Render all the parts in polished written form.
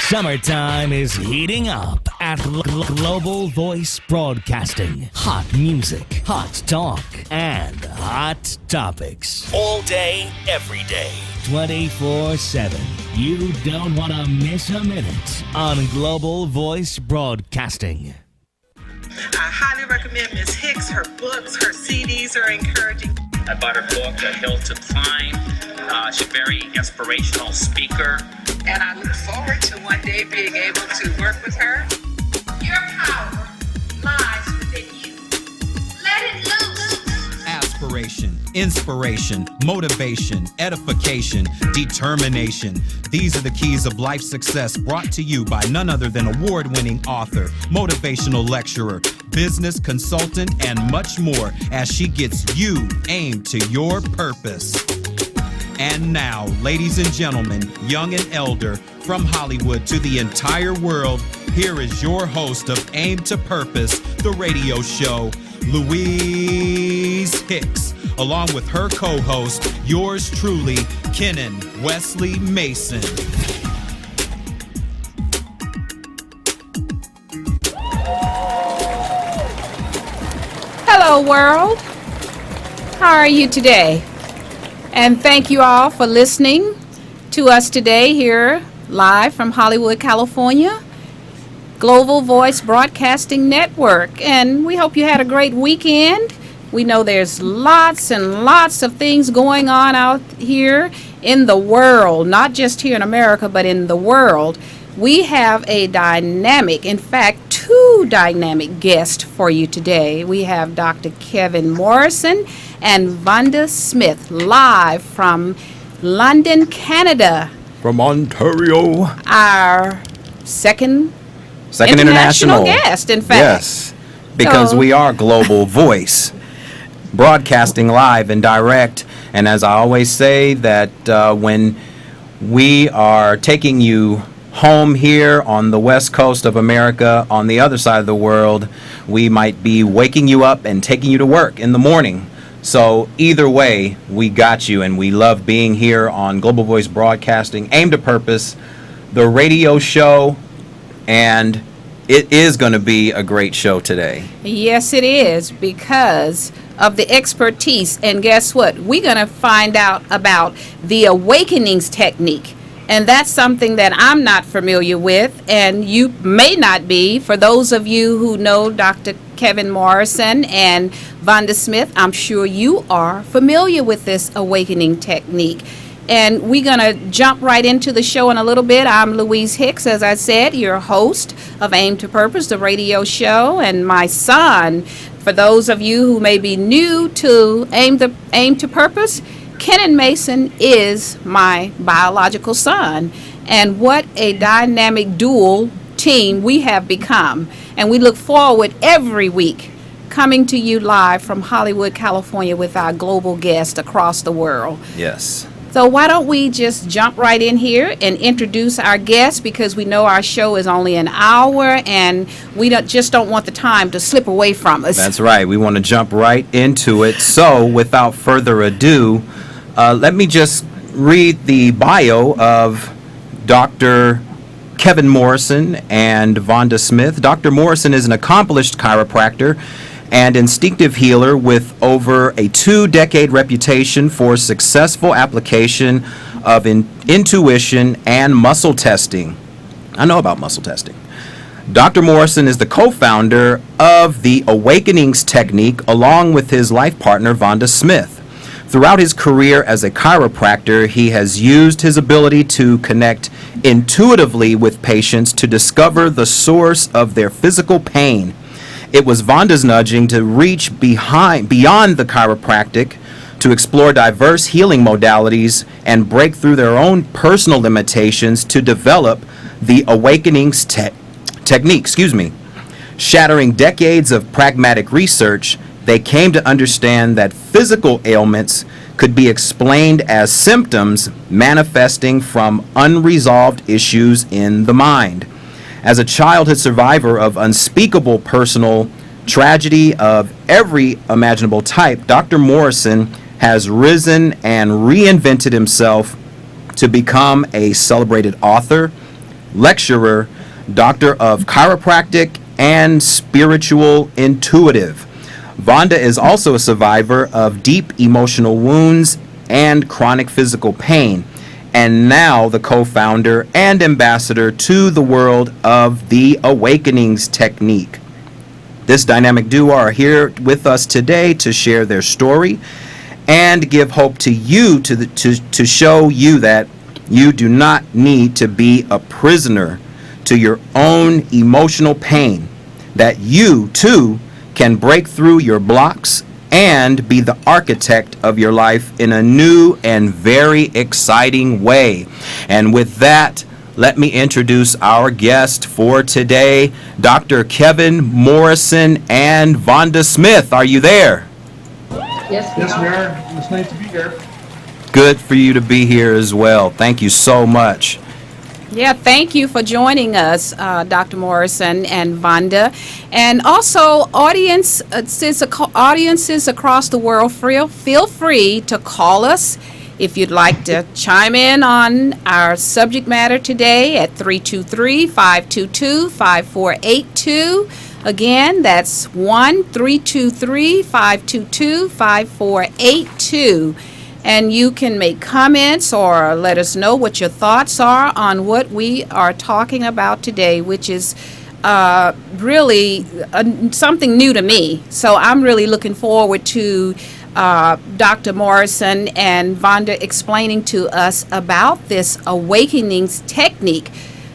Summertime is heating up at Global Voice Broadcasting. Hot music, hot talk, and hot topics. All day, every day, 24/7. You don't want to miss a minute on Global Voice Broadcasting. I highly recommend Ms. Hicks. Her books, her CDs are encouraging. I bought her book, A Hill to Climb. She's a very inspirational speaker. And I look forward to one day being able to work with her. Your power lies within you. Let it loose. Aspiration, inspiration, motivation, edification, determination. These are the keys of life success, brought to you by none other than award-winning author, motivational lecturer, business consultant, and much more as she gets you aimed to your purpose. And now, ladies and gentlemen, young and elder, from Hollywood to the entire world, here is your host of Aim to Purpose, the radio show, Louise Hicks, along with her co-host, yours truly, Kenan Wesley Mason. Hello, world. How are you today? And thank you all for listening to us today here live from Hollywood, California, Global Voice Broadcasting Network. And we hope you had a great weekend. We know there's lots and lots of things going on out here in the world, not just here in America, but in the world. We have a dynamic, in fact, two dynamic guests for you today. We have Dr. Kevin Morrison and Vonda Smith, live from London, Canada. From Ontario. Our second international guest, in fact. Yes, because So- we are Global Voice, broadcasting live and direct. And as I always say, that when we are taking you home here on the west coast of America, on the other side of the world, we might be waking you up and taking you to work in the morning. So either way, we got you, and we love being here on Global Voice Broadcasting, Aim to Purpose, the radio show, and it is going to be a great show today. Yes, it is, because of the expertise. And guess what? We're going to find out about the awakenings technique. And that's something that I'm not familiar with, and you may not be. For those of you who know Dr. Kevin Morrison and Vonda Smith, I'm sure you are familiar with this awakening technique. And we're going to jump right into the show in a little bit. I'm Louise Hicks, as I said, your host of Aim to Purpose, the radio show. And my son, for those of you who may be new to Aim to Purpose, Kenan Mason is my biological son. And what a dynamic dual team we have become. And we look forward every week coming to you live from Hollywood, California, with our global guests across the world. Yes. So why don't we just jump right in here and introduce our guests, because we know our show is only an hour and we just don't want the time to slip away from us. That's right. We want to jump right into it. So without further ado, let me just read the bio of Dr. Kevin Morrison and Vonda Smith. Dr. Morrison is an accomplished chiropractor and instinctive healer with over a 2-decade reputation for successful application of intuition and muscle testing. I know about muscle testing. Dr. Morrison is the co-founder of the Awakenings Technique along with his life partner, Vonda Smith. Throughout his career as a chiropractor, he has used his ability to connect intuitively with patients to discover the source of their physical pain. It was Vonda's nudging to reach beyond the chiropractic to explore diverse healing modalities and break through their own personal limitations to develop the Awakenings technique. Shattering decades of pragmatic research, they came to understand that physical ailments could be explained as symptoms manifesting from unresolved issues in the mind. As a childhood survivor of unspeakable personal tragedy of every imaginable type, Dr. Morrison has risen and reinvented himself to become a celebrated author, lecturer, doctor of chiropractic, and spiritual intuitive. Vonda is also a survivor of deep emotional wounds and chronic physical pain, and now the co-founder and ambassador to the world of the Awakenings technique. This dynamic duo are here with us today to share their story and give hope to you to show you that you do not need to be a prisoner to your own emotional pain, that you too can break through your blocks and be the architect of your life in a new and very exciting way. And with that, let me introduce our guest for today, Dr. Kevin Morrison and Vonda Smith. Are you there? Yes, we are. It's nice to be here. Good for you to be here as well. Thank you so much. Yeah, thank you for joining us, Dr. Morrison and Vonda. And also, audiences across the world, feel free to call us if you'd like to chime in on our subject matter today at 323-522-5482. Again, that's 1-323-522-5482. And you can make comments or let us know what your thoughts are on what we are talking about today, which is really something new to me. So I'm really looking forward to Dr. Morrison and Vonda explaining to us about this Awakenings technique.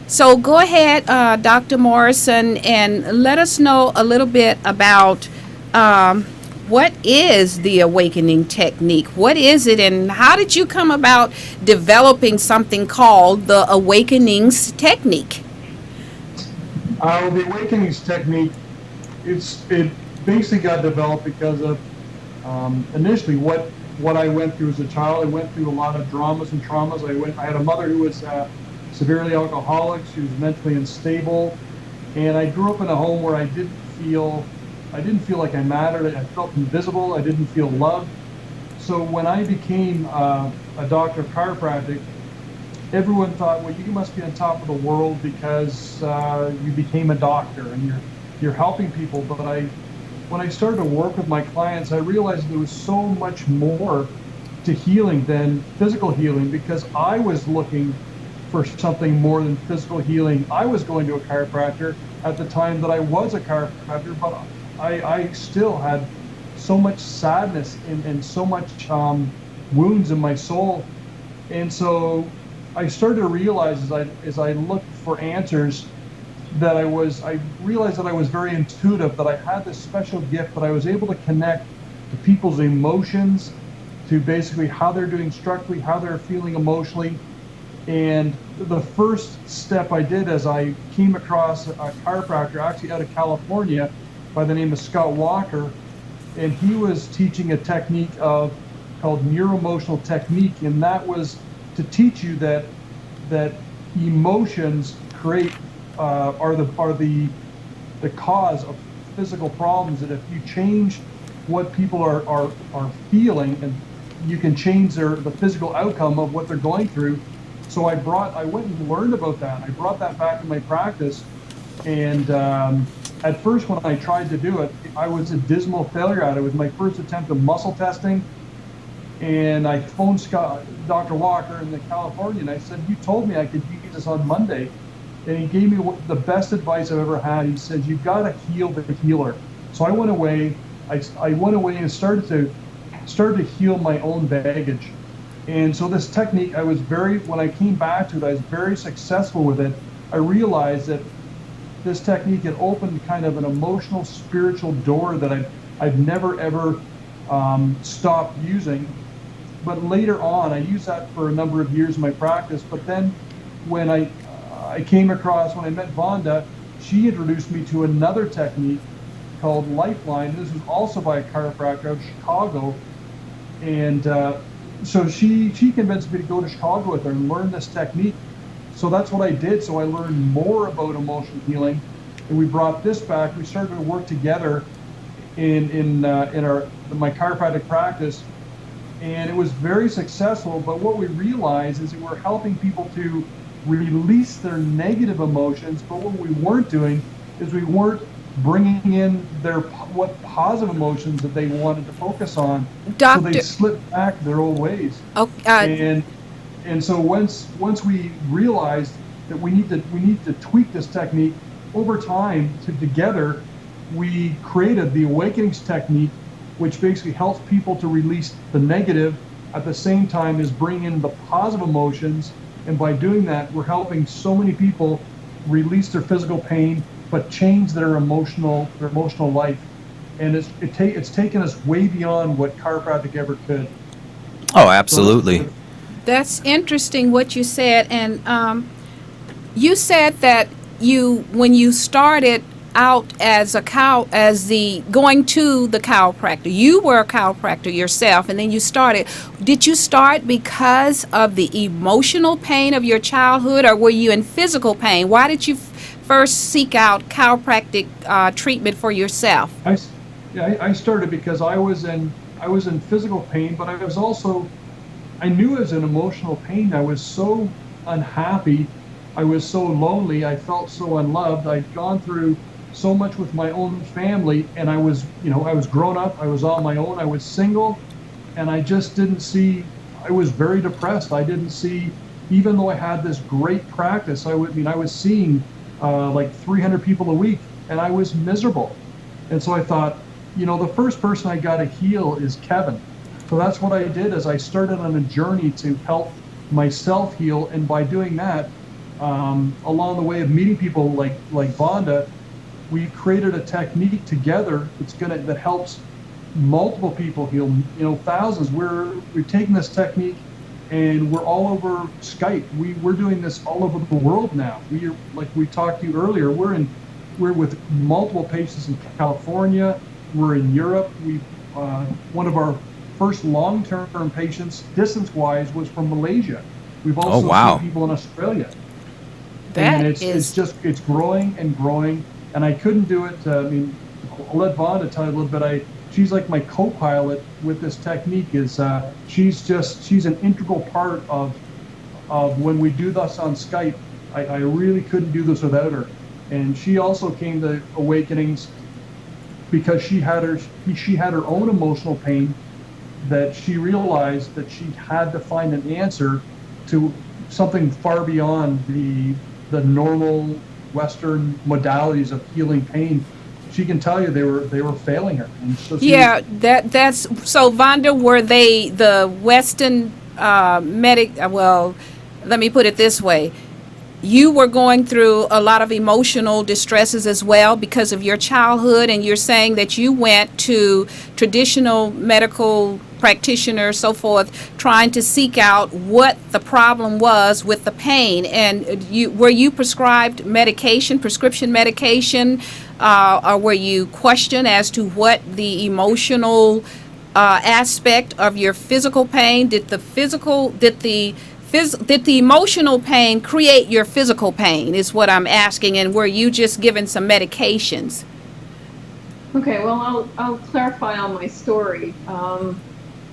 So go ahead, Dr. Morrison, and let us know a little bit about what is the Awakening technique? What is it, and how did you come about developing something called the Awakenings technique? The Awakenings technique, it basically got developed because of initially what I went through as a child. I went through a lot of dramas and traumas. I had a mother who was severely alcoholic. She was mentally unstable, and I grew up in a home where I didn't feel like I mattered. I felt invisible. I didn't feel loved. So when I became a doctor of chiropractic, everyone thought, well, you must be on top of the world because you became a doctor and you're helping people. But when I started to work with my clients, I realized there was so much more to healing than physical healing, because I was looking for something more than physical healing. I was going to a chiropractor at the time that I was a chiropractor, but I still had so much sadness and so much wounds in my soul. And so I started to realize as I looked for answers that I realized that I was very intuitive, that I had this special gift, that I was able to connect to people's emotions, to basically how they're doing structurally, how they're feeling emotionally. And the first step I did as I came across a chiropractor actually out of California by the name of Scott Walker, and he was teaching a technique called neuroemotional technique, and that was to teach you that emotions are the cause of physical problems, that if you change what people are feeling, and you can change the physical outcome of what they're going through. So I went and learned about that. I brought that back in my practice, and at first, when I tried to do it, I was a dismal failure at it. It was my first attempt at muscle testing, and I phoned Dr. Walker in California, and I said, "You told me I could use this on Monday," and he gave me the best advice I've ever had. He said, "You've got to heal the healer." So I went away. I went away and started to heal my own baggage. And so this technique, when I came back to it, I was very successful with it. I realized that this technique had opened kind of an emotional, spiritual door that I've never ever stopped using. But later on, I used that for a number of years in my practice. But then when I came across, when I met Vonda, she introduced me to another technique called Lifeline. This was also by a chiropractor out of Chicago. And so she convinced me to go to Chicago with her and learn this technique. So that's what I did. So I learned more about emotional healing, and we brought this back. We started to work together in my chiropractic practice, and it was very successful. But what we realized is that we're helping people to release their negative emotions. But what we weren't doing is we weren't bringing in what positive emotions that they wanted to focus on. So they Doctor. slipped back their old ways. Oh, And so once we realized that we need to tweak this technique over time, together we created the Awakenings technique, which basically helps people to release the negative at the same time as bring in the positive emotions. And by doing that, we're helping so many people release their physical pain, but change their emotional life. And it's taken us way beyond what chiropractic ever could. Oh, absolutely. that's interesting what you said. And you said that when you started out as going to the chiropractor, you were a chiropractor yourself, and then did you start because of the emotional pain of your childhood, or were you in physical pain? Why did you first seek out chiropractic treatment for yourself? I started because I was in physical pain, but I knew it was an emotional pain. I was so unhappy. I was so lonely. I felt so unloved. I'd gone through so much with my own family, and I was grown up. I was on my own. I was single, and I just didn't see. I was very depressed. I didn't see, even though I had this great practice. I was seeing like 300 people a week, and I was miserable. And so I thought, the first person I got to heal is Kevin. So that's what I did. Is I started on a journey to help myself heal, and by doing that, along the way of meeting people like Vonda, we created a technique together that helps multiple people heal, thousands. We've taken this technique and we're all over Skype. We're doing this all over the world now. Like we talked to you earlier, we're with multiple patients in California. We're in Europe. One of our first long-term patients, distance-wise, was from Malaysia. We've also seen people in Australia. It's growing and growing. And I couldn't do it. I'll let Vonda tell you a little bit. She's like my co-pilot with this technique. She's an integral part of when we do this on Skype. I really couldn't do this without her. And she also came to Awakenings because she had her own emotional pain that she realized that she had to find an answer to something far beyond the normal Western modalities of healing pain. She can tell you they were failing her. And so that's so. Vonda, were they the Western well, let me put it this way. You were going through a lot of emotional distresses as well because of your childhood, and you're saying that you went to traditional medical practitioners, so forth, trying to seek out what the problem was with the pain. And were you prescribed prescription medication, or were you questioned as to what the emotional aspect of your physical pain? Did the emotional pain create your physical pain, is what I'm asking, and were you just given some medications? Okay, well, I'll clarify on my story.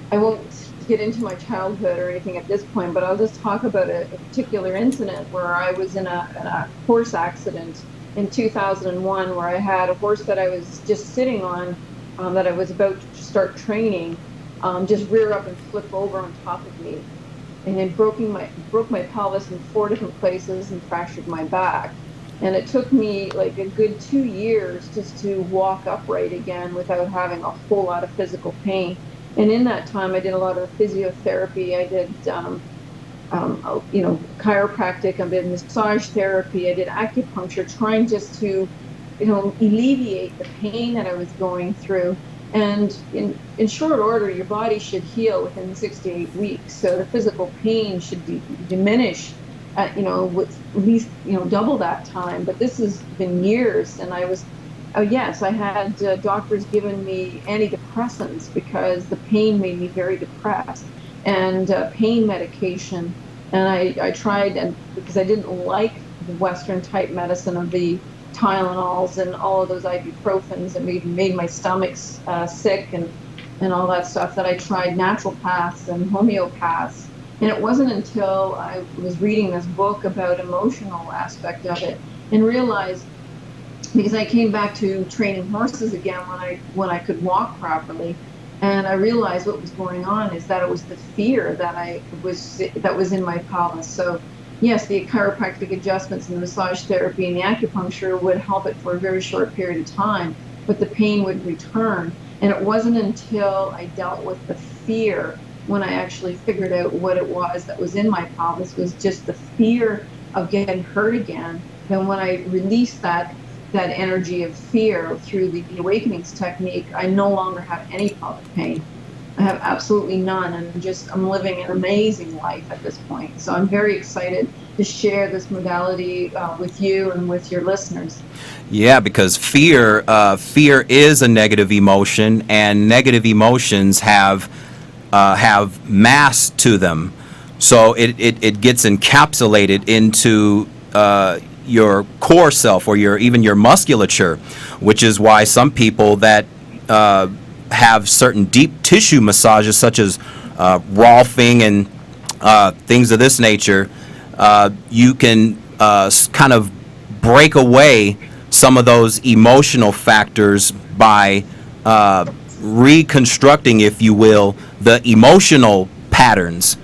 I won't get into my childhood or anything at this point, but I'll just talk about a particular incident where I was in a horse accident in 2001, where I had a horse that I was just sitting on, that I was about to start training, just rear up and flip over on top of me. And it broke my pelvis in 4 different places and fractured my back. And it took me like a good 2 years just to walk upright again without having a whole lot of physical pain. And in that time, I did a lot of physiotherapy. I did, chiropractic. I did massage therapy. I did acupuncture, trying just to, alleviate the pain that I was going through. And in short order, your body should heal within 6 to 8 weeks. So the physical pain should diminish at, with at least, double that time. But this has been years, and I had doctors giving me antidepressants because the pain made me very depressed, and pain medication. And I tried, and because I didn't like the Western type medicine of the Tylenols and all of those ibuprofens, and made my stomach sick and all that stuff, that I tried naturopaths and homeopaths. And it wasn't until I was reading this book about emotional aspect of it and realized, because I came back to training horses again when I could walk properly, and I realized what was going on is that it was the fear that was in my pelvis. So yes, the chiropractic adjustments and the massage therapy and the acupuncture would help it for a very short period of time, but the pain would return. And it wasn't until I dealt with the fear when I actually figured out what it was that was in my pelvis was just the fear of getting hurt again. Then when I released that energy of fear through the awakenings technique, I no longer have any pelvic pain. I have absolutely none, and I'm living an amazing life at this point. So I'm very excited to share this modality with you and with your listeners. Yeah, because fear is a negative emotion, and negative emotions have mass to them. So it gets encapsulated into your core self, or even your musculature, which is why some people that have certain deep tissue massages, such as Rolfing and things of this nature, you can kind of break away some of those emotional factors by reconstructing, if you will, the emotional patterns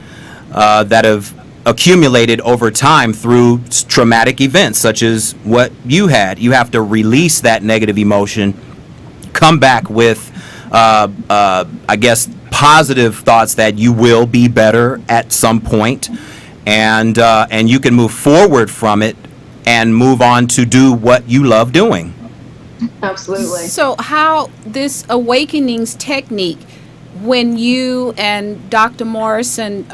that have accumulated over time through traumatic events, such as what you had. You have to release that negative emotion, come back with, I guess, positive thoughts that you will be better at some point, and you can move forward from it and move on to do what you love doing. Absolutely. So how this awakenings technique, when you and Dr. Morrison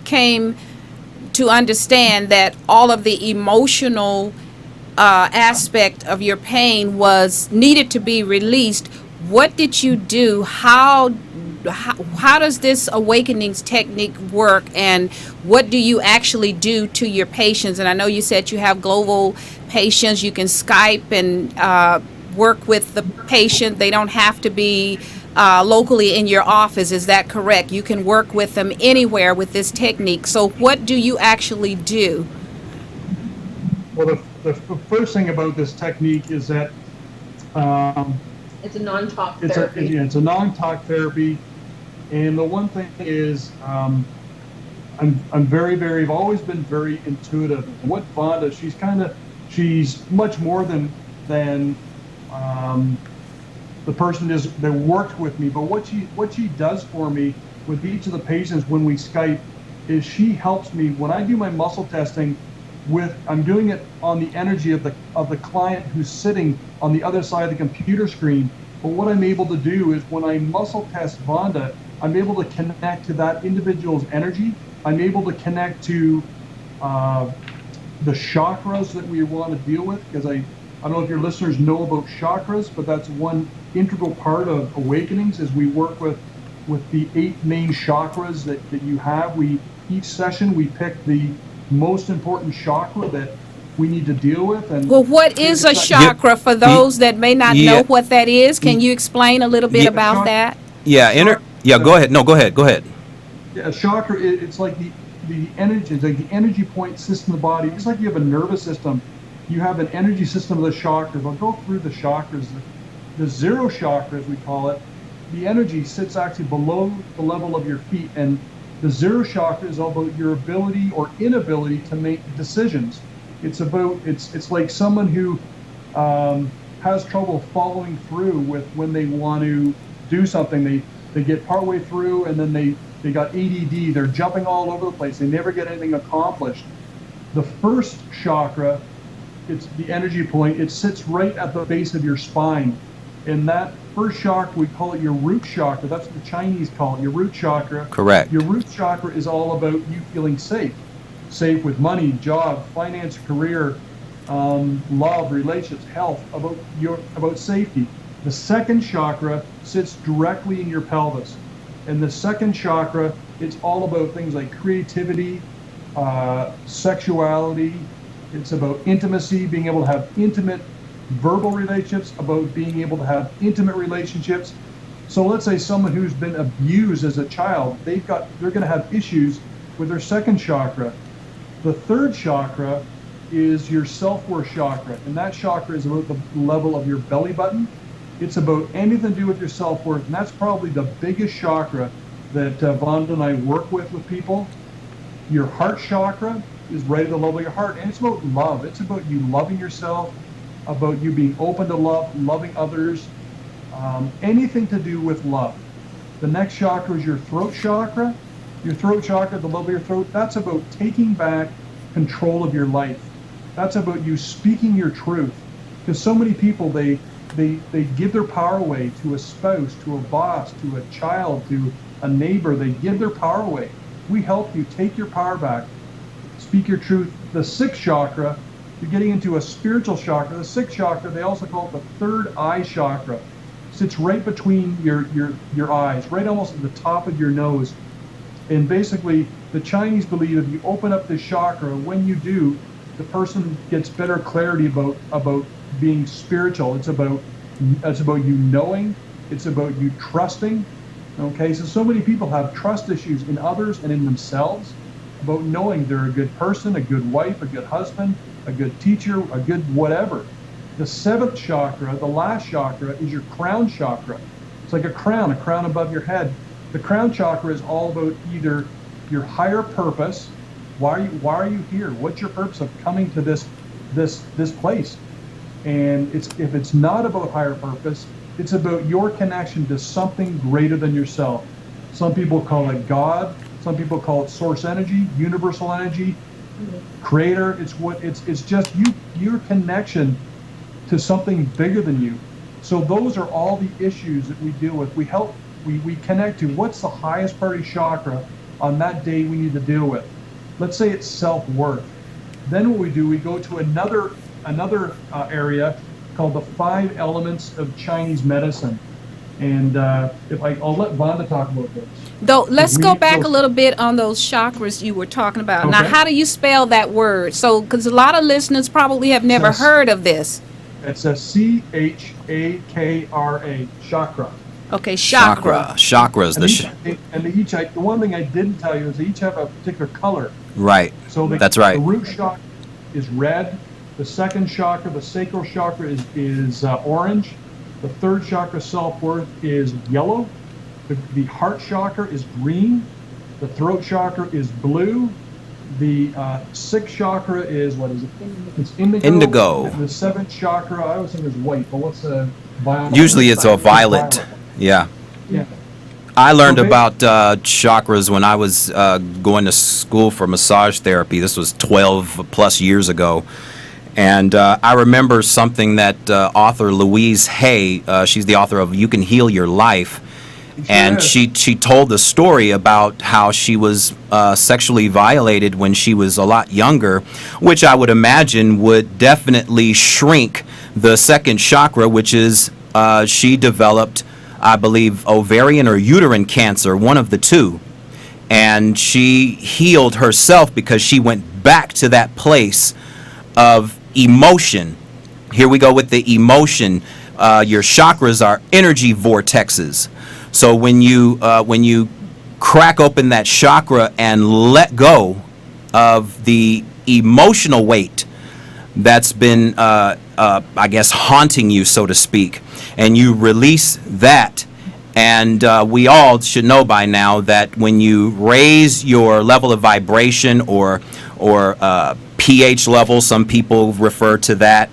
came to understand that all of the emotional aspect of your pain was needed to be released, what did you do? How does this awakenings technique work, and what do you actually do to your patients? And I know you said you have global patients. You can Skype and work with the patient. They don't have to be locally in your office. Is that correct? You can work with them anywhere with this technique. So what do you actually do? Well, the first thing about this technique is that it's a non-talk it's therapy. it's a non-talk therapy, and the one thing is I'm I've always been very intuitive. And what Vonda, she's much more than the person that worked with me. But what she does for me with each of the patients when we Skype is she helps me when I do my muscle testing. I'm doing it on the energy of the client who's sitting on the other side of the computer screen. But what I'm able to do is when I muscle test Vonda, I'm able to connect to that individual's energy. I'm able to connect to the chakras that we want to deal with, because I don't know if your listeners know about chakras, but that's one integral part of awakenings. Is we work with the 8 main chakras that you have. Each session we pick the most important chakra that we need to deal with. And well, what is a chakra for those that may not know what that is? Can you explain a little bit about that? Go ahead. No, go ahead. Yeah, a chakra, it's like the energy, it's like the energy point system of the body. Just like you have a nervous system, you have an energy system of the chakras. I'll go through the chakras. The zero chakra, as we call it, the energy sits actually below the level of your feet, and the zero chakra is all about your ability or inability to make decisions. It's like someone who has trouble following through with when they want to do something. They get partway through and then they got ADD. They're jumping all over the place. They never get anything accomplished. The first chakra, it's the energy point. It sits right at the base of your spine. And that first chakra, we call it your root chakra. That's what the Chinese call it, your root chakra. Correct. Your root chakra is all about you feeling safe. Safe with money, job, finance, career, love, relationships, health, about safety. The second chakra sits directly in your pelvis. And the second chakra, it's all about things like creativity, sexuality. It's about intimacy, being able to have intimate verbal relationships, about being able to have intimate relationships. So let's say someone who's been abused as a child, they're going to have issues with their second chakra. The third chakra is your self-worth chakra, and that chakra is about the level of your belly button. It's about anything to do with your self-worth, and that's probably the biggest chakra that Vonda and I work with people. Your heart chakra is right at the level of your heart, and it's about love. It's about you loving yourself, about you being open to love, loving others, anything to do with love. The next chakra is your throat chakra. Your throat chakra, the level of your throat, that's about taking back control of your life. That's about you speaking your truth. Because so many people, they give their power away to a spouse, to a boss, to a child, to a neighbor. They give their power away. We help you take your power back, speak your truth. The sixth chakra, you're getting into a spiritual chakra. The sixth chakra, they also call it the third eye chakra. Sits right between your eyes, right almost at the top of your nose. And basically, the Chinese believe if you open up this chakra, when you do, the person gets better clarity about being spiritual. It's about you knowing. It's about you trusting. Okay, so many people have trust issues in others and in themselves about knowing they're a good person, a good wife, a good husband, a good teacher, a good whatever. The seventh chakra, the last chakra, is your crown chakra. It's like a crown above your head. The crown chakra is all about either your higher purpose. Why are you here? What's your purpose of coming to this place? And if it's not about higher purpose, it's about your connection to something greater than yourself. Some people call it God. Some people call it source energy, universal energy, creator. It's just your connection to something bigger than you. So those are all the issues that we deal with. We connect to what's the highest priority chakra on that day we need to deal with. Let's say it's self-worth. Then what we do, we go to another area called the 5 elements of Chinese medicine. And I'll let Vonda talk about this. Though, let's go back a little bit on those chakras you were talking about. Okay. Now, how do you spell that word? So, because a lot of listeners probably have never heard of this. It's a Chakra, chakra. Okay, chakra. Chakras. The one thing I didn't tell you is they each have a particular color. Right. So that's right. The root chakra is red. The second chakra, the sacral chakra, is orange. The third chakra, self-worth, is yellow. The heart chakra is green. The throat chakra is blue. The sixth chakra is, what is it? It's indigo. And the seventh chakra, I always think is white, but what's the violet? Usually it's a violet. Yeah. I learned about chakras when I was going to school for massage therapy. This was 12 plus years ago. And I remember something that author Louise Hay, she's the author of You Can Heal Your Life, and she told the story about how she was sexually violated when she was a lot younger, which I would imagine would definitely shrink the second chakra, which is she developed, I believe, ovarian or uterine cancer, one of the two. And she healed herself because she went back to that place of emotion. Here we go with the emotion. Your chakras are energy vortexes. So when you crack open that chakra and let go of the emotional weight that's been, I guess, haunting you, so to speak, and you release that, and we all should know by now that when you raise your level of vibration or pH level, some people refer to that,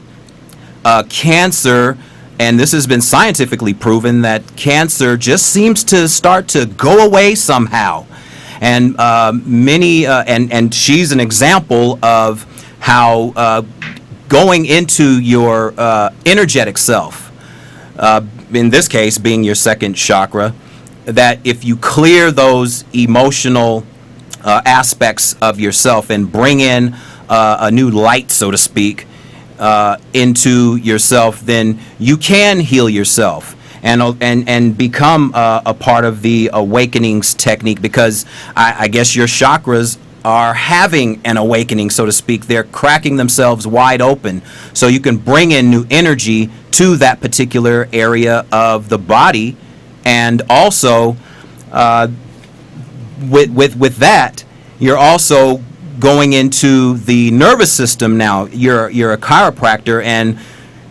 cancer, and this has been scientifically proven, that cancer just seems to start to go away somehow. And and she's an example of how going into your energetic self, in this case being your second chakra, that if you clear those emotional aspects of yourself and bring in a new light, so to speak, into yourself, then you can heal yourself and become a part of the awakenings technique, because I guess your chakras are having an awakening, so to speak. They're cracking themselves wide open, so you can bring in new energy to that particular area of the body And also, with that, you're also going into the nervous system now. You're a chiropractor, and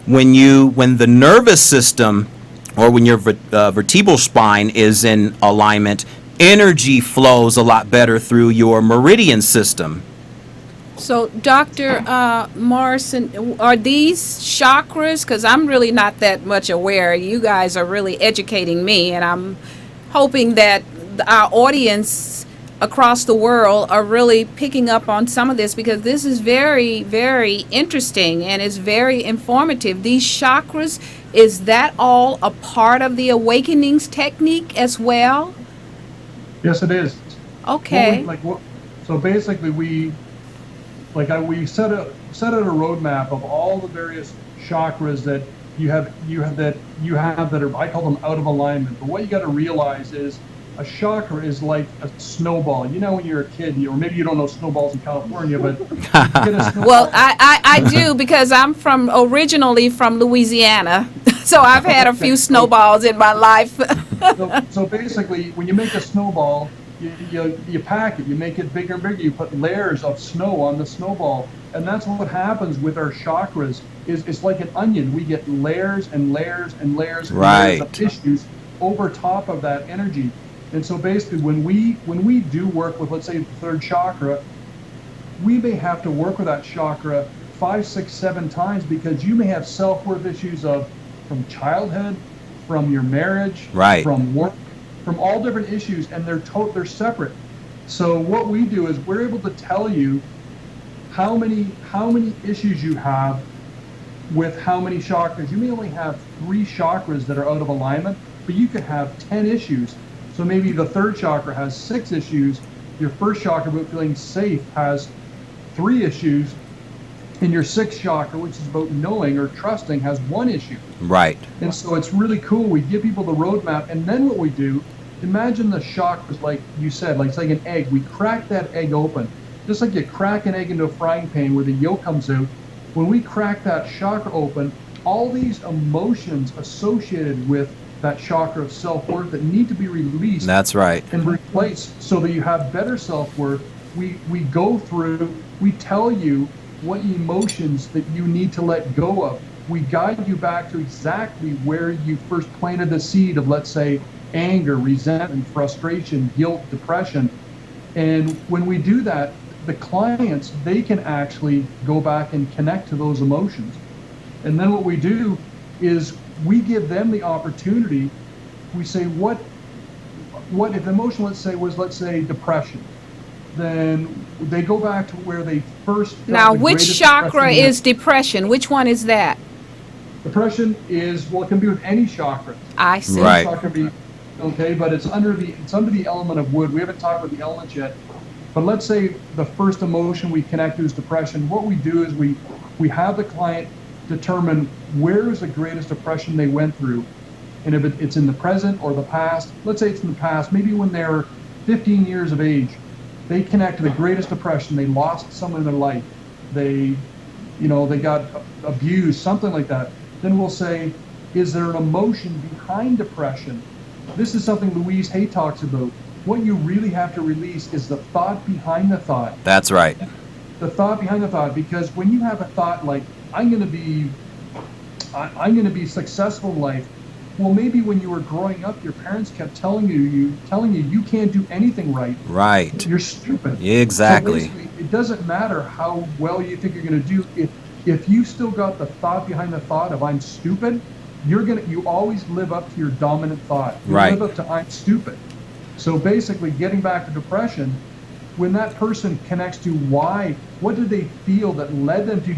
when the nervous system, or when your vertebral spine is in alignment, energy flows a lot better through your meridian system. So, Dr. Morrison, are these chakras? Because I'm really not that much aware. You guys are really educating me, and I'm hoping that our audience across the world are really picking up on some of this, because this is very, very interesting and is very informative. These chakras, is that all a part of the awakenings technique as well? Yes, it is. Okay. So basically, we set out a roadmap of all the various chakras that you have that are, I call them, out of alignment. But what you got to realize is a chakra is like a snowball. You know, when you're a kid, or maybe you don't know snowballs in California, but you get a snowball. Well, I do, because I'm originally from Louisiana, so I've had a few snowballs in my life. So basically, when you make a snowball, you pack it, you make it bigger and bigger, you put layers of snow on the snowball, and that's what happens with our chakras. It's like an onion. We get layers and layers and layers and layers of issues over top of that energy. And so basically, when we do work with, let's say, the third chakra, we may have to work with that chakra 5, 6, 7 times, because you may have self-worth issues from childhood, from your marriage, from work, from all different issues, and they're separate. So what we do is we're able to tell you how many issues you have with how many chakras. You may only have 3 chakras that are out of alignment, but you could have 10 issues. So maybe the third chakra has 6 issues. Your first chakra, about feeling safe, has 3 issues. And your 6th chakra, which is about knowing or trusting, has 1 issue. Right. And so it's really cool. We give people the roadmap, and then what we do, imagine the chakras, like you said, like it's like an egg. We crack that egg open, just like you crack an egg into a frying pan where the yolk comes out. When we crack that chakra open, all these emotions associated with that chakra of self-worth that need to be released. That's right. And replaced so that you have better self-worth. We go through, we tell you what emotions that you need to let go of. We guide you back to exactly where you first planted the seed of, let's say, anger, resentment, frustration, guilt, depression. And when we do that, the clients, they can actually go back and connect to those emotions. And then what we do is we give them the opportunity. We say, what if the emotion, let's say depression, then they go back to where they first felt. Now, which chakra is depression? Which one is that? Depression is, well, it can be with any chakra. I see. Right. Chakra be, okay, but it's under the element of wood. We haven't talked about the elements yet. But let's say the first emotion we connect to is depression. What we do is we have the client determine where is the greatest depression they went through. And if it's in the present or the past, let's say it's in the past, maybe when they're 15 years of age, they connect to the greatest depression. They lost someone in their life. They got abused, something like that. Then we'll say, is there an emotion behind depression? This is something Louise Hay talks about. What you really have to release is the thought behind the thought. That's right. The thought behind the thought, because when you have a thought like, I'm going to be successful in life. Well, maybe when you were growing up, your parents kept telling you can't do anything right. Right. You're stupid. Exactly. So it doesn't matter how well you think you're going to do. If you still got the thought behind the thought of I'm stupid, you always live up to your dominant thought. You right. live up to I'm stupid. So basically, getting back to depression, when that person connects to what did they feel that led them to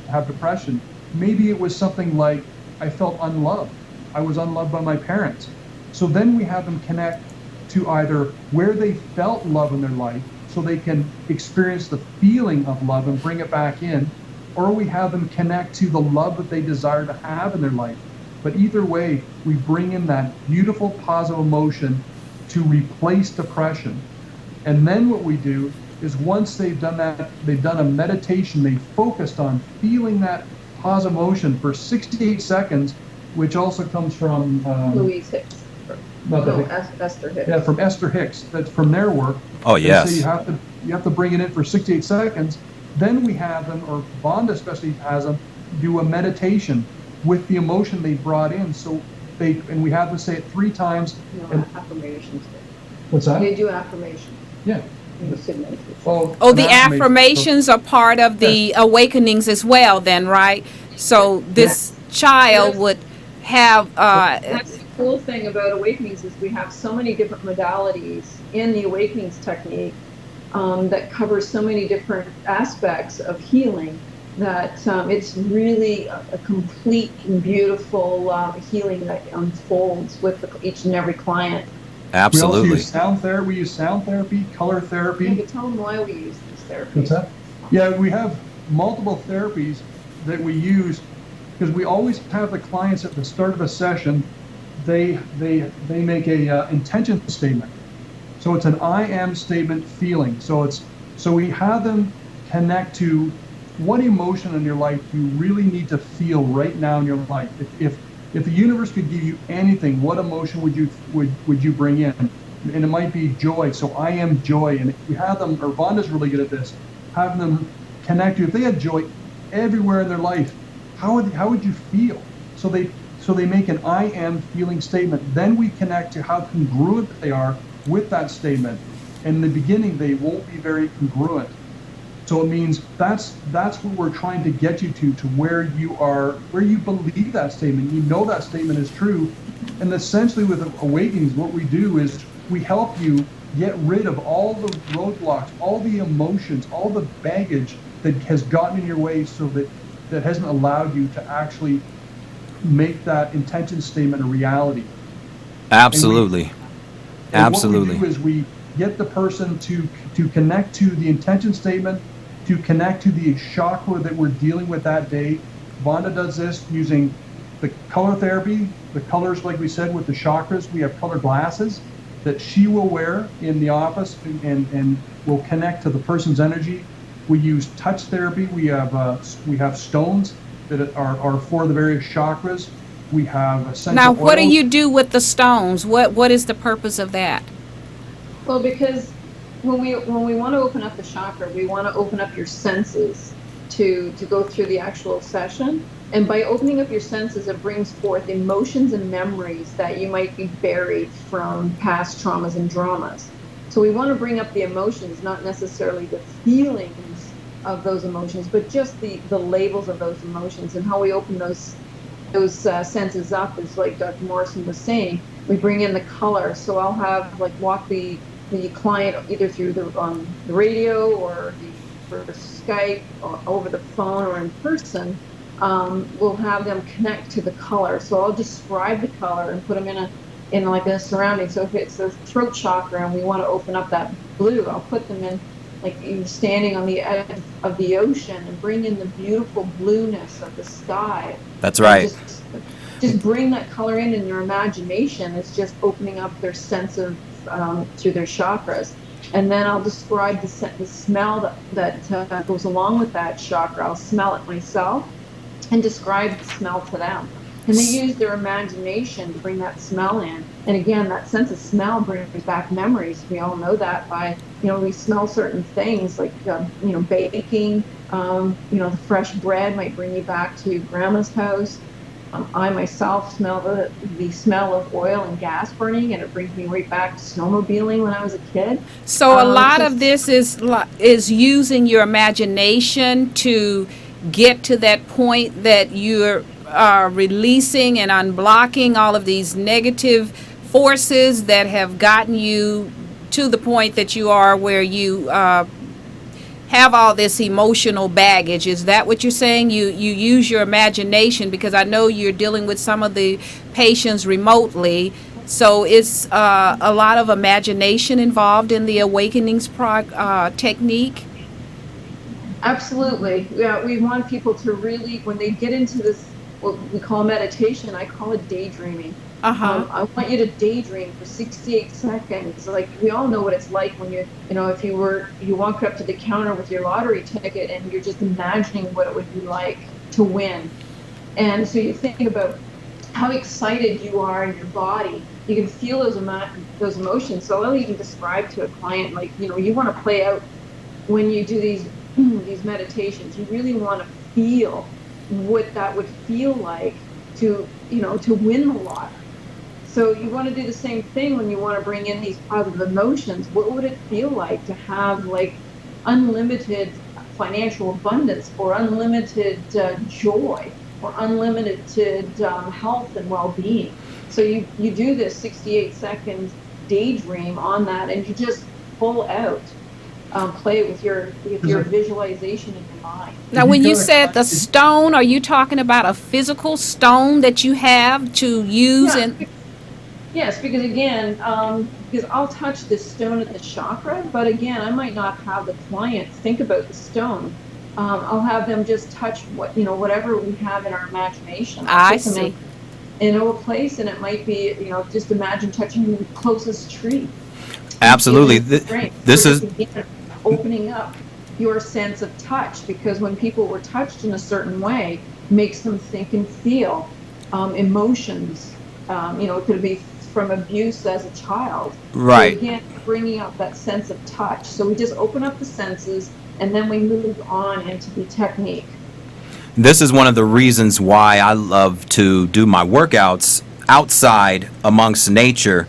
have depression? Maybe it was something like, I felt unloved. I was unloved by my parents. So then we have them connect to either where they felt love in their life, so they can experience the feeling of love and bring it back in, or we have them connect to the love that they desire to have in their life. But either way, we bring in that beautiful positive emotion to replace depression. And then what we do is once they've done that, they've done a meditation, they focused on feeling that positive emotion for 68 seconds, which also comes from Louise Hicks. not the No, Hicks. Esther Hicks. Yeah, from Esther Hicks. That's from their work. Oh, They say yes. you have to bring it in for 68 seconds. Then we have them, or Vonda especially has them, do a meditation with the emotion they brought in. So and we have them say it 3 times. No, And affirmations. what's that? They do affirmations. Yeah. You said meditation. Oh, Oh, an the affirmation. affirmations are part of the awakenings as well, then, right? So this child would have, That's the cool thing about awakenings is we have so many different modalities in the awakenings technique that covers so many different aspects of healing that it's really a complete and beautiful healing that unfolds with each and every client. We also Absolutely. use sound therapy. We use sound therapy, color therapy. Yeah, but tell them why we use these therapies. What's that? Yeah, we have multiple therapies that we use because we always have the clients at the start of a session. They make a intention statement. So it's an I am statement feeling. So we have them connect to what emotion in your life you really need to feel right now in your life. If the universe could give you anything, what emotion would you bring in? And it might be joy. So I am joy. And we have them, or Vonda's really good at this, having them connect you. If they had joy everywhere in their life, how would you feel? So they make an I am feeling statement. Then we connect to how congruent they are with that statement. In the beginning, they won't be very congruent. So it means that's what we're trying to get you to where you are, where you believe that statement. You know that statement is true. And essentially with Awakenings, what we do is we help you get rid of all the roadblocks, all the emotions, all the baggage that has gotten in your way so that hasn't allowed you to actually make that intention statement a reality. Absolutely. Absolutely. What we do is we get the person to connect to the intention statement, to connect to the chakra that we're dealing with that day. Vonda does this using the color therapy, the colors, like we said, with the chakras. We have color glasses that she will wear in the office and will connect to the person's energy. We use touch therapy. We have stones that are for the various chakras. We have essential now, what do oils. you do with the stones? What is the purpose of that? Well, because when we want to open up the chakra, we want to open up your senses to go through the actual session. And by opening up your senses, it brings forth emotions and memories that you might be buried from past traumas and dramas. So we want to bring up the emotions, not necessarily the feelings of those emotions, but just the labels of those emotions. And how we open those senses up is like Dr. Morrison was saying. We bring in the color. So I'll have walk the client either through the radio or for Skype or over the phone or in person. We'll have them connect to the color. So I'll describe the color and put them in like a surrounding. So if it's the throat chakra and we want to open up that blue, I'll put them in like you're standing on the edge of the ocean and bring in the beautiful blueness of the sky. That's right. Just bring that color in your imagination. It's just opening up their sense of through their chakras. And then I'll describe the smell that goes along with that chakra. I'll smell it myself and describe the smell to them. And they use their imagination to bring that smell in. And again, that sense of smell brings back memories. We all know that by, we smell certain things like, baking, the fresh bread might bring you back to grandma's house. I myself smell the smell of oil and gas burning, and it brings me right back to snowmobiling when I was a kid. So a lot of this is using your imagination to get to that point that you're releasing and unblocking all of these negative forces that have gotten you to the point that you are where you have all this emotional baggage. Is that what you're saying? You use your imagination, because I know you're dealing with some of the patients remotely. So it's a lot of imagination involved in the awakenings technique. Absolutely. Yeah, we want people to really, when they get into this, what we call meditation, I call it daydreaming. I want you to daydream for 68 seconds. Like, we all know what it's like when if you walk up to the counter with your lottery ticket and you're just imagining what it would be like to win. And so you think about how excited you are in your body you can feel those emotions. So I'll even describe to a client, like, you want to play out when you do these these meditations. You really want to feel what that would feel like to win the lottery. So you want to do the same thing when you want to bring in these positive emotions. What would it feel like to have like unlimited financial abundance, or unlimited joy, or unlimited health and well-being? So you do this 68-second daydream on that, and you just pull out, play with your visualization in your mind. Now, when you said the stone, are you talking about a physical stone that you have to use? Yes, because again, because I'll touch this stone at the chakra, but again, I might not have the client think about the stone. I'll have them just touch whatever we have in our imagination. I see. In a place, and it might be, just imagine touching the closest tree. Absolutely. This is opening up your sense of touch, because when people were touched in a certain way, makes them think and feel emotions. It could be from abuse as a child. Right. So again, bringing up that sense of touch. So we just open up the senses, and then we move on into the technique. This is one of the reasons why I love to do my workouts outside amongst nature.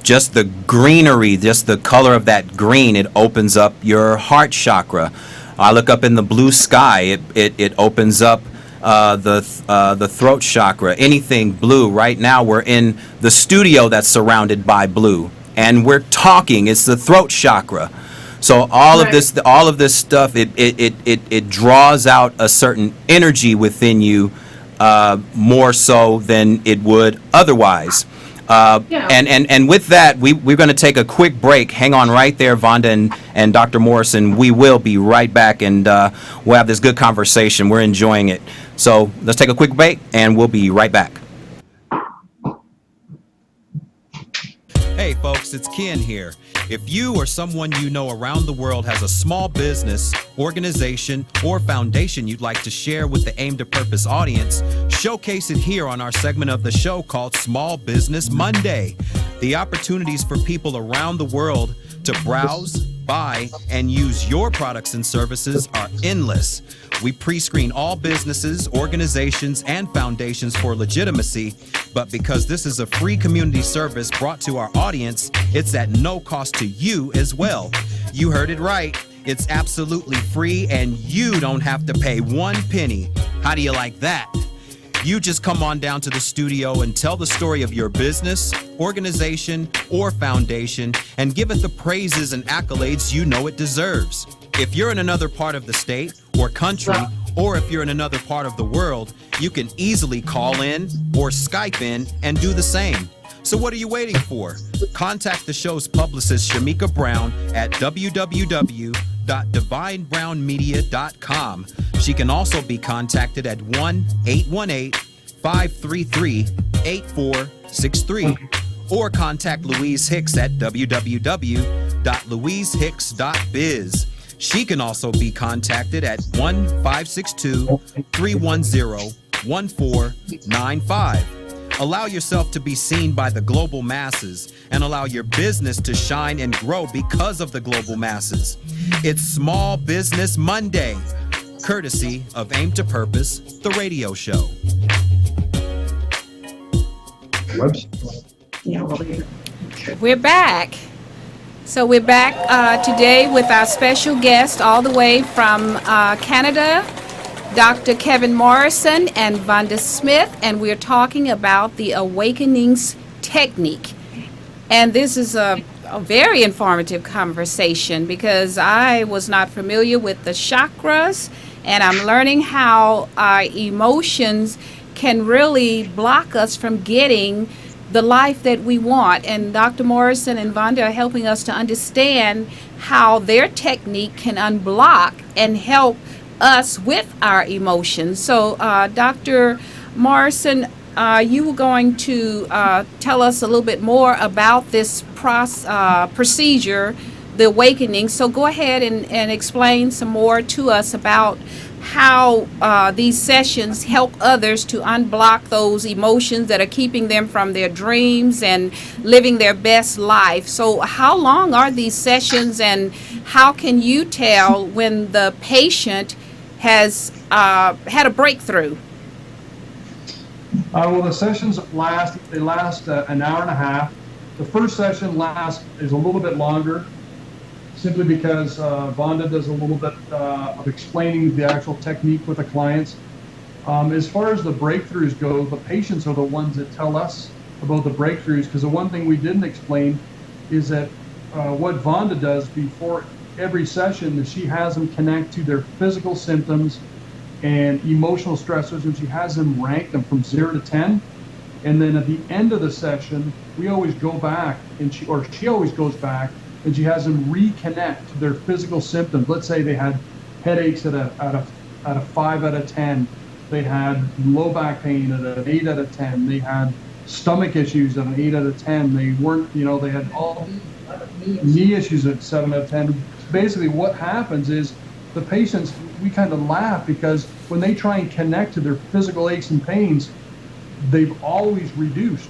Just the greenery, just the color of that green, it opens up your heart chakra. I look up in the blue sky, it opens up the throat chakra. Anything blue. Right now we're in the studio that's surrounded by blue, and we're talking. It's the throat chakra. So all of this stuff, it draws out a certain energy within you, more so than it would otherwise. And with that, we're going to take a quick break. Hang on right there, Vonda and Dr. Morrison. We will be right back, and we'll have this good conversation. We're enjoying it. So let's take a quick break, and we'll be right back. Hey folks, it's Ken here. If you or someone you know around the world has a small business, organization, or foundation you'd like to share with the Aim to Purpose audience, showcase it here on our segment of the show called Small Business Monday. The opportunities for people around the world to browse, buy, and use your products and services are endless. We pre-screen all businesses, organizations, and foundations for legitimacy, but because this is a free community service brought to our audience, it's at no cost to you as well. You heard it right. It's absolutely free, and you don't have to pay 1 penny. How do you like that? You just come on down to the studio and tell the story of your business, organization, or foundation, and give it the praises and accolades you know it deserves. If you're in another part of the state or country, or if you're in another part of the world, you can easily call in or Skype in and do the same. So what are you waiting for? Contact the show's publicist, Shamika Brown, at www.divinebrownmedia.com. She can also be contacted at 1-818-533-8463, or contact Louise Hicks at www.louisehicks.biz. She can also be contacted at 1-562-310-1495. Allow yourself to be seen by the global masses, and allow your business to shine and grow because of the global masses. It's Small Business Monday, courtesy of Aim to Purpose, the radio show. We're back. So we're back today with our special guest all the way from Canada, Dr. Kevin Morrison and Vonda Smith, and we're talking about the Awakenings technique. And this is a very informative conversation, because I was not familiar with the chakras, and I'm learning how our emotions can really block us from getting the life that we want. And Dr. Morrison and Vonda are helping us to understand how their technique can unblock and help us with our emotions. So Dr. Morrison, you were going to tell us a little bit more about this procedure the awakening. So go ahead and explain some more to us about how these sessions help others to unblock those emotions that are keeping them from their dreams and living their best life. So how long are these sessions, and how can you tell when the patient has had a breakthrough? Well, the sessions last an hour and a half. The first session is a little bit longer, simply because Vonda does a little bit of explaining the actual technique with the clients. As far as the breakthroughs go, the patients are the ones that tell us about the breakthroughs, because the one thing we didn't explain is that what Vonda does before every session is she has them connect to their physical symptoms and emotional stressors, and she has them rank them from 0 to 10. And then at the end of the session, we always go back, and she always goes back, and she has them reconnect to their physical symptoms. Let's say they had headaches at a 5 out of 10. They had low back pain at an 8 out of 10. They had stomach issues at an 8 out of 10. They weren't, they had all knee issues at 7 out of 10. Basically, what happens is the patients, we kind of laugh, because when they try and connect to their physical aches and pains, they've always reduced.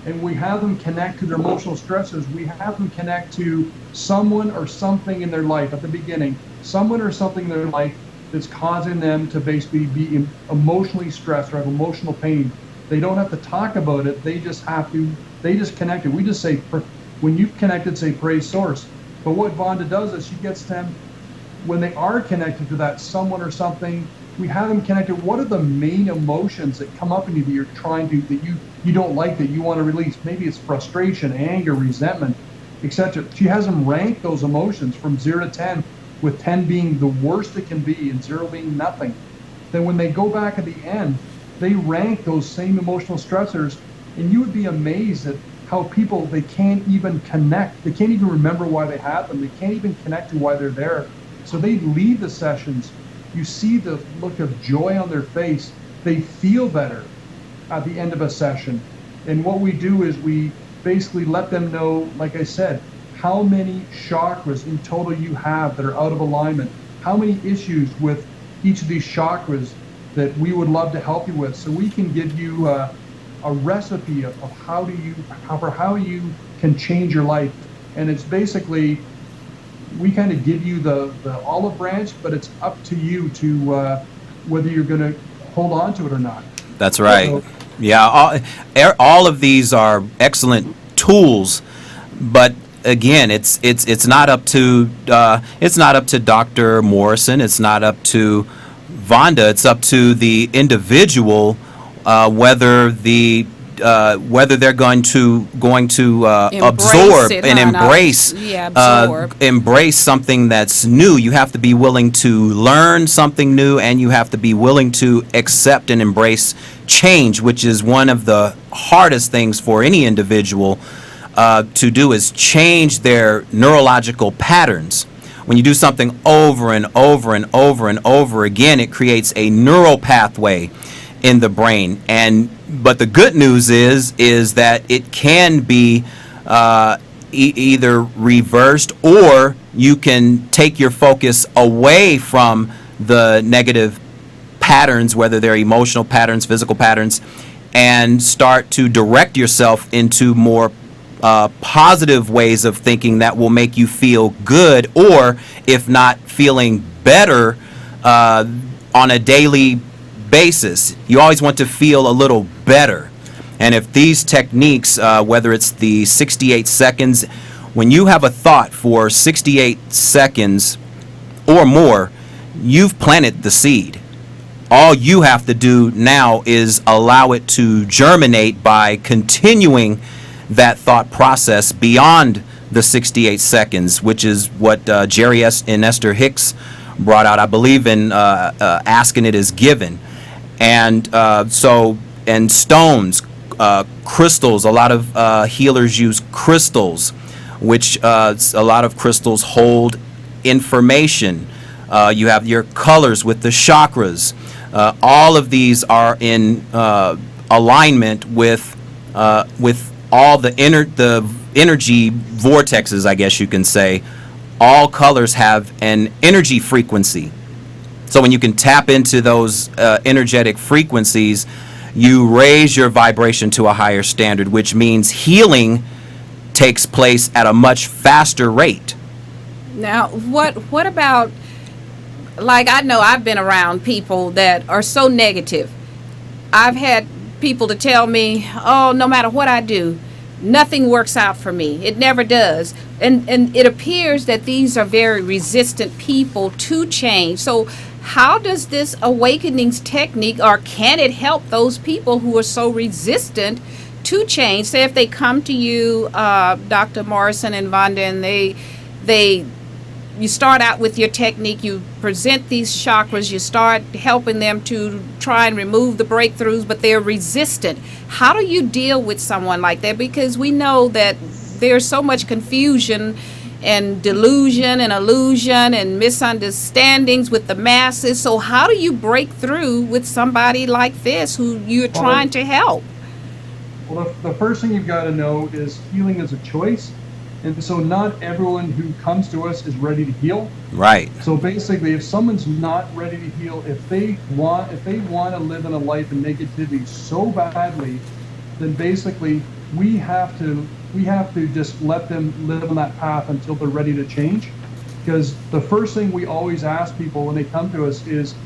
And we have them connect to their emotional stressors. We have them connect to someone or something in their life at the beginning, someone or something in their life that's causing them to basically be emotionally stressed or have emotional pain. They don't have to talk about it. They just connect it. We just say, when you've connected, say, praise source. But what Vonda does is she gets them, when they are connected to that someone or something, we have them connected. What are the main emotions that come up in you that you're trying to, that you don't like, that you want to release? Maybe it's frustration, anger, resentment, etc. She has them rank those emotions from 0 to 10, with 10 being the worst it can be and 0 being nothing. Then when they go back at the end, they rank those same emotional stressors, and you would be amazed at how people, they can't even connect. They can't even remember why they had them. They can't even connect to why they're there. So they leave the sessions. You see the look of joy on their face. They feel better at the end of a session. And what we do is we basically let them know, like I said, how many chakras in total you have that are out of alignment, how many issues with each of these chakras that we would love to help you with. So we can give you a recipe of how you can change your life. And it's basically, we kind of give you the olive branch, but it's up to you to whether you're going to hold on to it or not. That's right. So, yeah, all of these are excellent tools, but again, it's not up to Dr. Morrison. It's not up to Vonda. It's up to the individual whether they're going to absorb it, and embrace something that's new. You have to be willing to learn something new, and you have to be willing to accept and embrace change, which is one of the hardest things for any individual to do, is change their neurological patterns. When you do something over and over and over and over again, it creates a neural pathway in the brain. But the good news is that it can be either reversed, or you can take your focus away from the negative patterns, whether they're emotional patterns, physical patterns, and start to direct yourself into more positive ways of thinking that will make you feel good, or if not feeling better on a daily basis. You always want to feel a little better. And if these techniques, whether it's the 68 seconds, when you have a thought for 68 seconds or more, you've planted the seed. All you have to do now is allow it to germinate by continuing that thought process beyond the 68 seconds, which is what Jerry and Esther Hicks brought out, I believe, in Asking It Is Given. And stones, crystals, a lot of healers use crystals, which a lot of crystals hold information. You have your colors with the chakras. All of these are in alignment with all the energy vortexes, I guess you can say, all colors have an energy frequency. So when you can tap into those energetic frequencies, you raise your vibration to a higher standard, which means healing takes place at a much faster rate. Now, what about, like, I know I've been around people that are so negative. I've had people to tell me, oh, no matter what I do, nothing works out for me. It never does. And it appears that these are very resistant people to change. So how does this awakenings technique, or can it help those people who are so resistant to change? Say if they come to you, Dr. Morrison and Vonda, and you start out with your technique, you present these chakras, you start helping them to try and remove the breakthroughs, but they're resistant. How do you deal with someone like that? Because we know that there's so much confusion and delusion and illusion and misunderstandings with the masses. So how do you break through with somebody like this who you're trying to help? Well, the first thing you've got to know is healing is a choice. And so not everyone who comes to us is ready to heal. Right. So basically, if someone's not ready to heal, if they want to live in a life of negativity so badly, then basically we have to just let them live on that path until they're ready to change. Because the first thing we always ask people when they come to us is,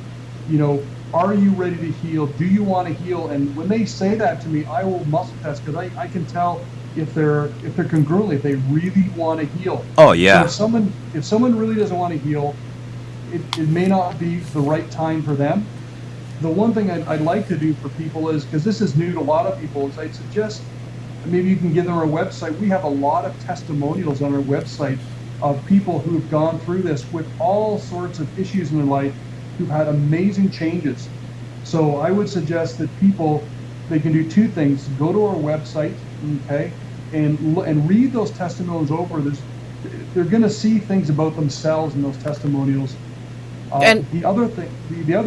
are you ready to heal? Do you want to heal? And when they say that to me, I will muscle test, because I can tell if they're congruently, if they really want to heal. Oh yeah. So if someone really doesn't want to heal, it may not be the right time for them. The one thing I'd like to do for people is, because this is new to a lot of people, is I'd suggest maybe you can give them our website. We have a lot of testimonials on our website of people who've gone through this with all sorts of issues in their life, who've had amazing changes. So I would suggest that they can do two things: go to our website, okay, and read those testimonials over. They're going to see things about themselves in those testimonials. And the other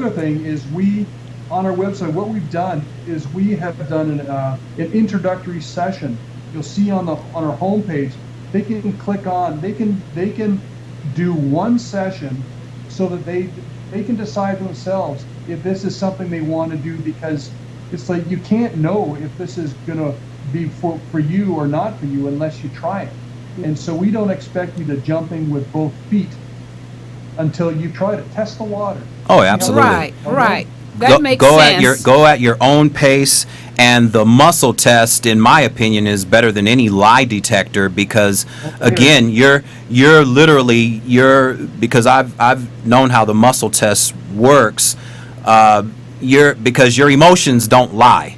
thing is, we on our website, what we've done is we have done an introductory session. You'll see on our homepage, they can click on, they can do one session so that they can decide themselves if this is something they want to do, because it's like you can't know if this is going to be for you or not for you unless you try it. And so we don't expect you to jump in with both feet until you try to test the water. Oh, absolutely. Right. That makes sense. Go at your own pace, and the muscle test, in my opinion, is better than any lie detector, because again, you're literally because I've known how the muscle test works. Because your emotions don't lie,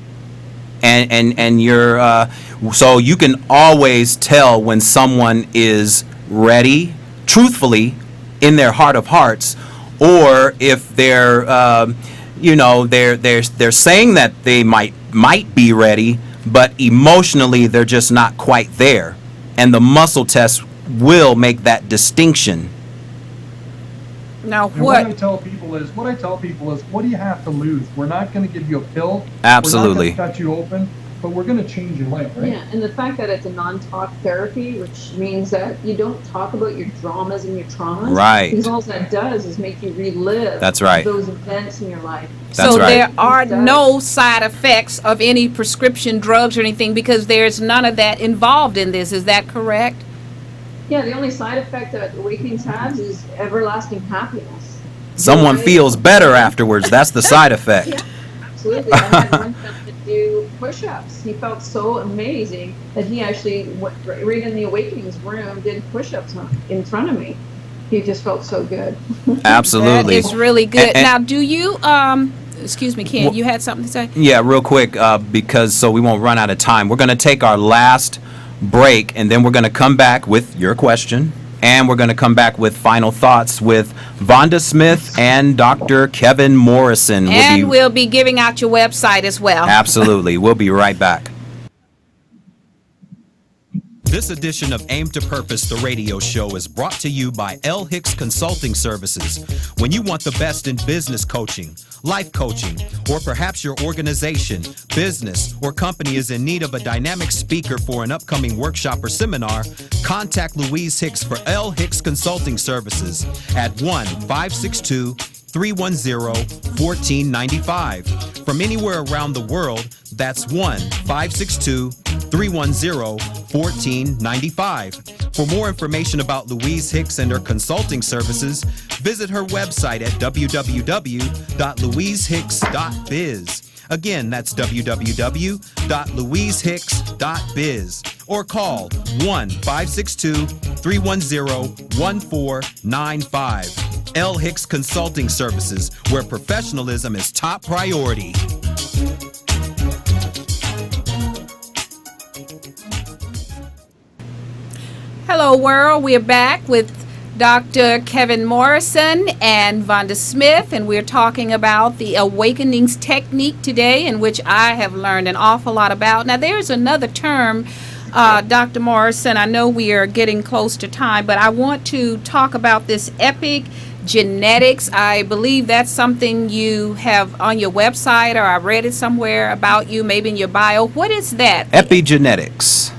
and you're so you can always tell when someone is ready, truthfully, in their heart of hearts, or if they're they're saying that they might be ready, but emotionally they're just not quite there. And the muscle test will make that distinction. Now what I tell people is, what do you have to lose? We're not going to give you a pill. Absolutely. We're not going to cut you open, but we're going to change your life, right? Yeah, and the fact that it's a non-talk therapy, which means that you don't talk about your dramas and your traumas. Right. Because all that does is make you relive That's right. those events in your life. So there are no side effects of any prescription drugs or anything, because there's none of that involved in this. Is that correct? Yeah, the only side effect that Awakenings has is everlasting happiness. Someone feels better afterwards. That's the side effect. Yeah, absolutely. I had one friend to do push-ups. He felt so amazing that he actually went right in the Awakenings room, did push-ups in front of me. He just felt so good. Absolutely. That is really good. Now, do you, excuse me, Ken, you had something to say? Yeah, real quick, because so we won't run out of time. We're going to take our last break, and then we're going to come back with your question, and we're going to come back with final thoughts with Vonda Smith and Dr. Kevin Morrison. And we'll be giving out your website as well. Absolutely. We'll be right back. This edition of Aim to Purpose, the radio show, is brought to you by L. Hicks Consulting Services. When you want the best in business coaching, life coaching, or perhaps your organization, business, or company is in need of a dynamic speaker for an upcoming workshop or seminar, contact Louise Hicks for L. Hicks Consulting Services at 1-562-310-1495. From anywhere around the world, that's 1-562-310-1495. For more information about Louise Hicks and her consulting services, visit her website at www.louisehicks.biz. Again, that's www.louisehicks.biz. Or call 1-562-310-1495. L. Hicks Consulting Services, where professionalism is top priority. Hello, world. We're back with Dr. Kevin Morrison and Vonda Smith, and we're talking about the awakenings technique today, in which I have learned an awful lot about. Now, there's another term, Dr. Morrison. I know we are getting close to time, but I want to talk about this epigenetics. I believe that's something you have on your website, or I read it somewhere about you, maybe in your bio. What is that? Epigenetics.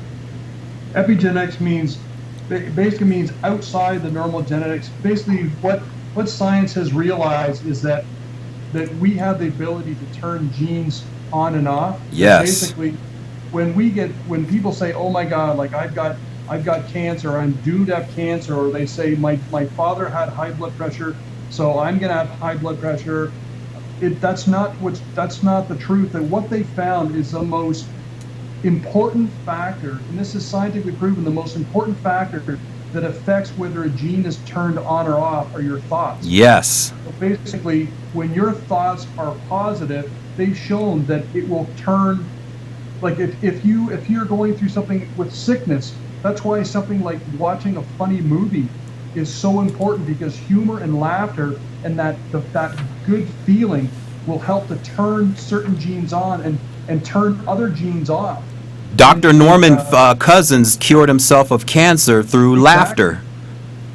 Epigenetics basically means outside the normal genetics. Basically, what science has realized is that we have the ability to turn genes on and off. Yes. Basically, when people say, "Oh my God, like I've got cancer, I'm doomed to have cancer," or they say, "My father had high blood pressure, so I'm gonna have high blood pressure," that's not the truth. And what they found is the most important factor, and this is scientifically proven, the most important factor that affects whether a gene is turned on or off are your thoughts. Yes. So basically, when your thoughts are positive, they've shown that it will turn, like if you're going through something with sickness, that's why something like watching a funny movie is so important, because humor and laughter and that good feeling will help to turn certain genes on and turn other genes off. Dr. Norman Cousins cured himself of cancer through laughter.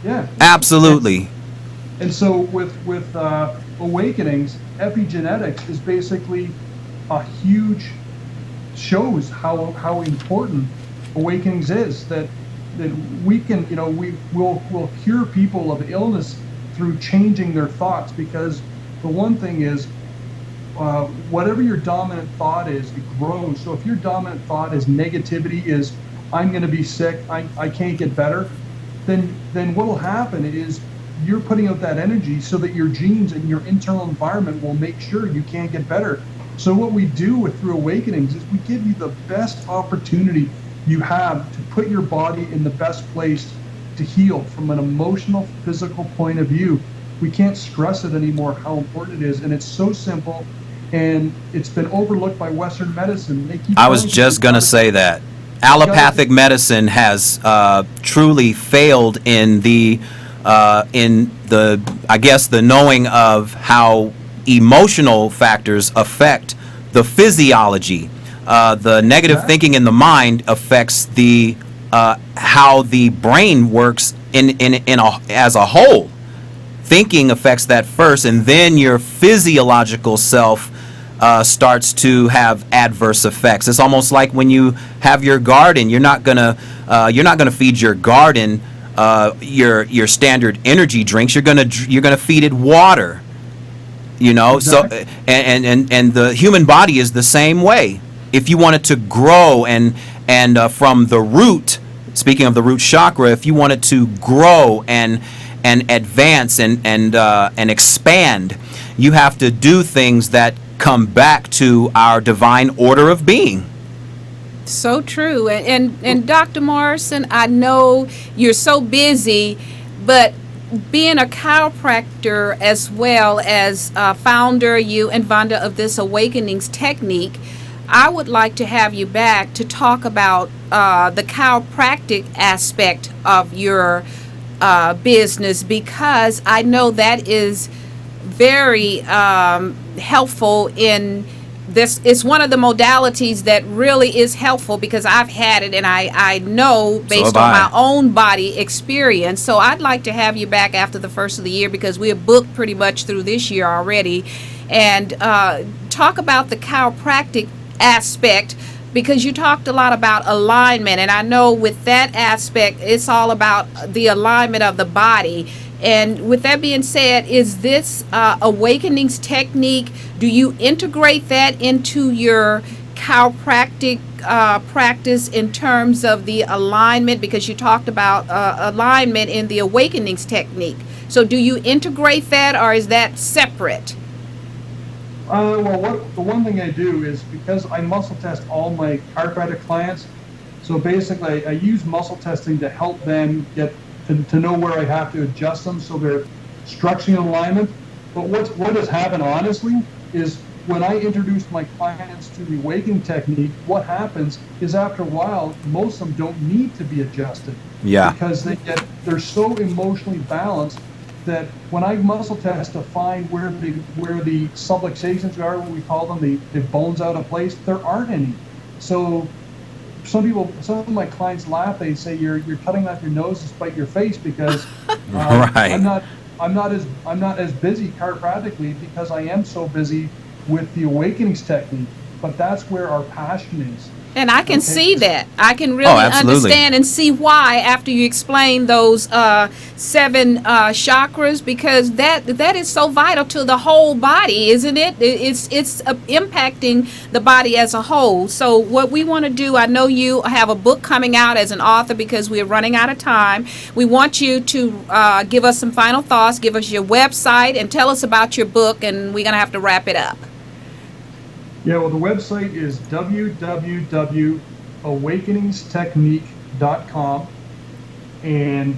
Yeah. Absolutely. And so with awakenings, epigenetics is basically shows how important awakenings is, that we can, we'll cure people of illness through changing their thoughts, because the one thing is, whatever your dominant thought is, it grows. So if your dominant thought is negativity, is I'm going to be sick, I can't get better, then what will happen is you're putting out that energy so that your genes and your internal environment will make sure you can't get better. So what we do through awakenings is we give you the best opportunity you have to put your body in the best place to heal from an emotional, physical point of view. We can't stress it anymore how important it is, and it's so simple. And it's been overlooked by Western medicine. I was just going to say that. Allopathic medicine has truly failed in the knowing of how emotional factors affect the physiology. The negative thinking in the mind affects the how the brain works as a whole. Thinking affects that first, and then your physiological self starts to have adverse effects. It's almost like when you have your garden. You're not gonna feed your garden your standard energy drinks. You're gonna feed it water. Exactly. So and the human body is the same way. If you want it to grow and from the root, speaking of the root chakra, if you want it to grow and advance and expand, you have to do things that come back to our divine order of being. So true. And Dr. Morrison, I know you're so busy, but being a chiropractor as well as founder, you and Vonda, of this awakenings technique, I would like to have you back to talk about the chiropractic aspect of your business, because I know that is very helpful in this is one of the modalities that really is helpful because I've had it and I know based on my own body experience. So I'd like to have you back after the first of the year because we are booked pretty much through this year already, and talk about the chiropractic aspect, because you talked a lot about alignment, and I know with that aspect it's all about the alignment of the body. And with that being said, is this awakenings technique, do you integrate that into your chiropractic practice in terms of the alignment? Because you talked about alignment in the awakenings technique. So do you integrate that, or is that separate? Well, the one thing I do is, because I muscle test all my chiropractic clients, so basically I use muscle testing to help them get to know where I have to adjust them so they're structurally in alignment. But what has happened, honestly, is when I introduce my clients to the awakening technique, what happens is after a while, most of them don't need to be adjusted. Yeah. Because they're so emotionally balanced that when I muscle test to find where the subluxations are, what we call them, the bones out of place, there aren't any. So some of my clients laugh. They say you're cutting off your nose to spite your face because right. I'm not as busy chiropractically because I am so busy with the awakenings technique. But that's where our passion is. And I can see that. I can really understand and see why after you explain those 7 chakras, because that is so vital to the whole body, isn't it? It's impacting the body as a whole. So what we want to do, I know you have a book coming out as an author because we're running out of time. We want you to give us some final thoughts, give us your website, and tell us about your book, and we're going to have to wrap it up. Yeah, well, the website is www.awakeningstechnique.com, and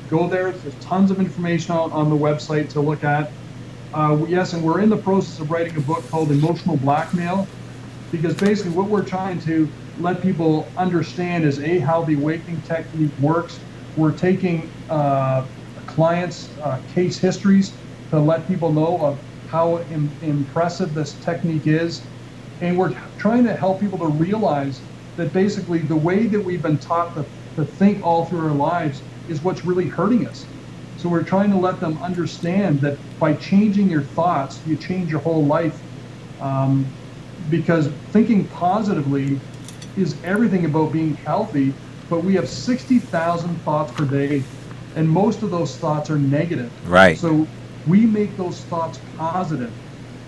go there. There's tons of information on the website to look at. Yes, and we're in the process of writing a book called Emotional Blackmail, because basically what we're trying to let people understand is how the awakening technique works. We're taking clients' case histories to let people know of how impressive this technique is. And we're trying to help people to realize that basically the way that we've been taught to think all through our lives is what's really hurting us. So we're trying to let them understand that by changing your thoughts, you change your whole life. Because thinking positively is everything about being healthy, but we have 60,000 thoughts per day, and most of those thoughts are negative. Right. So we make those thoughts positive.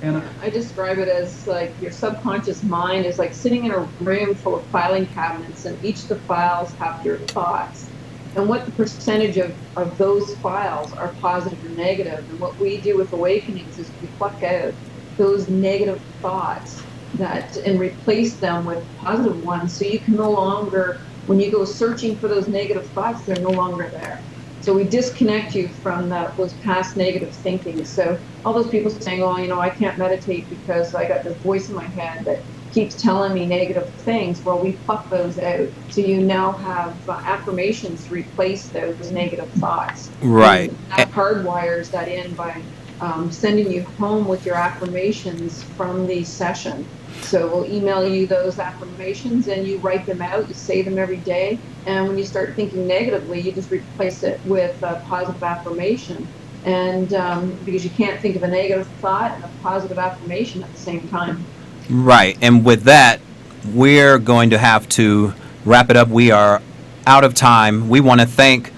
And I describe it as like your subconscious mind is like sitting in a room full of filing cabinets, and each of the files have your thoughts and what the percentage of those files are positive or negative. And what we do with Awakenings is we pluck out those negative thoughts and replace them with positive ones, so you can no longer, when you go searching for those negative thoughts, they're no longer there. So we disconnect you from those past negative thinking. So all those people saying, oh, I can't meditate because I got this voice in my head that keeps telling me negative things. Well, we pluck those out. So you now have affirmations to replace those negative thoughts. Right. And that hardwires that in by sending you home with your affirmations from the session. So we'll email you those affirmations and you write them out, you say them every day. And when you start thinking negatively, you just replace it with a positive affirmation. And because you can't think of a negative thought and a positive affirmation at the same time. Right. And with that, we're going to have to wrap it up. We are out of time. We want to thank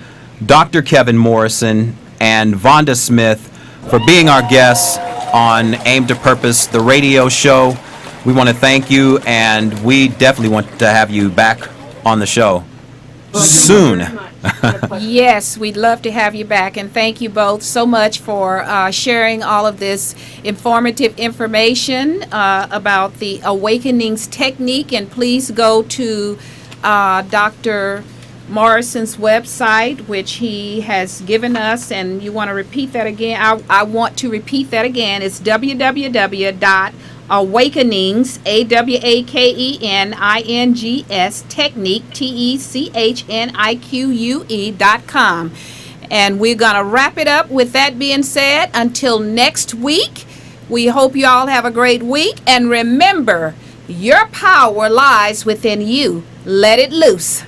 Dr. Kevin Morrison and Vonda Smith for being our guests on Aim to Purpose, the radio show. We want to thank you, and we definitely want to have you back on the show soon. Yes, we'd love to have you back, and thank you both so much for sharing all of this informative information about the Awakenings technique. And please go to Dr. Morrison's website, which he has given us, and you want to repeat that again? I want to repeat that again. It's www.awakenings, AWAKENINGS, technique, TECHNIQUE.com. And we're going to wrap it up with that being said. Until next week, We hope you all have a great week. And remember, your power lies within you. Let it loose.